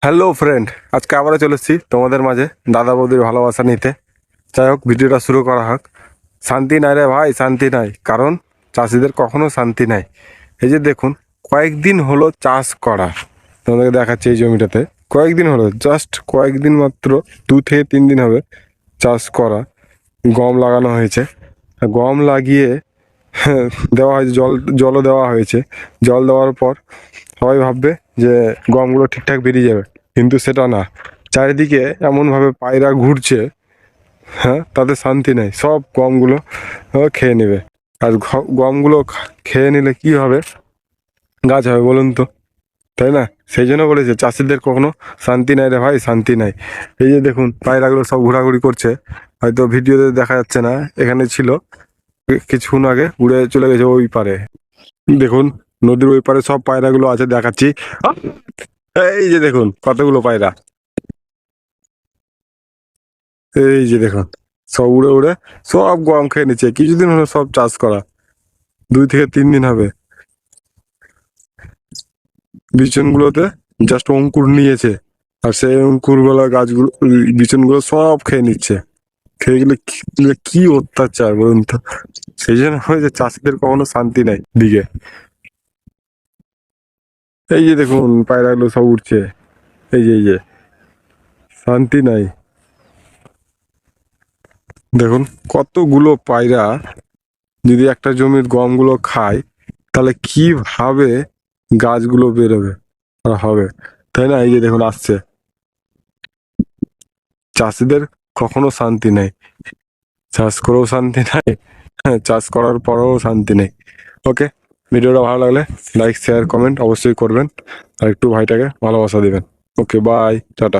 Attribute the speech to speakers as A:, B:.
A: Hello friend, আজকে আবারও চলে এসেছি তোমাদের মাঝে দাদা বৌদির ভালোবাসা নিতে। যাই হোক, ভিডিওটা শুরু করা হোক। শান্তি নাই রে ভাই, শান্তি নাই, কারণ চাষিদের কখনো শান্তি নাই। এই যে দেখুন, কয়েকদিন হলো চাষ করা, তোমাদেরকে দেখাচ্ছি এই জমিটাতে। কয়েকদিন হলো, জাস্ট কয়েকদিন মাত্র, 2 থেকে 3 দিন হবে চাষ করা। গম লাগানো হয়েছে, গম লাগিয়ে দেওয়া হয়েছে, জলও দেওয়া হয়েছে। জল দেওয়ার পর সবাই ভাববে যে গমগুলো ঠিকঠাক বেরিয়ে যাবে, কিন্তু সেটা না। চারিদিকে এমনভাবে পায়রা ঘুরছে, হ্যাঁ, তাদের শান্তি নেই, সব গমগুলো খেয়ে নেবে। আর গমগুলো খেয়ে নিলে কি হবে, গাছ হবে বলুন তো, তাই না? সেই জন্য বলেছে চাষিদের কখনো শান্তি নাই রে ভাই, শান্তি নাই। এই যে দেখুন, পায়রাগুলো সব ঘোরাঘুরি করছে, হয়তো ভিডিওতে দেখা যাচ্ছে না, এখানে ছিল কিছুক্ষণ আগে, উড়ে চলে গেছে ওই পারে। দেখুন, নদীর ওই পারে সব পায়রাগুলো আছে, দেখাচ্ছি। এই যে দেখুন কতগুলো পায়রা, এই যে দেখুন, সব উড়ে উড়ে সব গম খেয়ে নিচ্ছে। কিছুদিন হলো সব চাষ করা, 2 থেকে 3 দিন হবে। বিচনগুলোতে জাস্ট অঙ্কুর নিয়েছে, আর সেই অঙ্কুর গুলা গাছগুলো, বিচনগুলো সব খেয়ে নিচ্ছে। খেয়ে গেলে কি অত্যাচার বলুন তো। সেই জন্য হয় যে চাষিদের কখনো শান্তি নাই দিকে। এই যে দেখুন, পায়রাগুলো সব উঠছে, এই যে শান্তি নাই। দেখুন কতগুলো পায়রা, যদি একটা জমির গমগুলো খায়, তাহলে কিভাবে গাছগুলো বেরোবে আর হবে, তাই না? এই যে দেখুন আসছে। চাষিদের কখনো শান্তি নেই, চাষ করেও শান্তি নাই, হ্যাঁ, চাষ করার পরেও শান্তি নেই। ওকে, ভিডিওটা ভালো লাগলে লাইক শেয়ার কমেন্ট অবশ্যই করবেন, আর একটু ভাইটাকে ভালোবাসা দিবেন। ওকে, বাই, টাটা।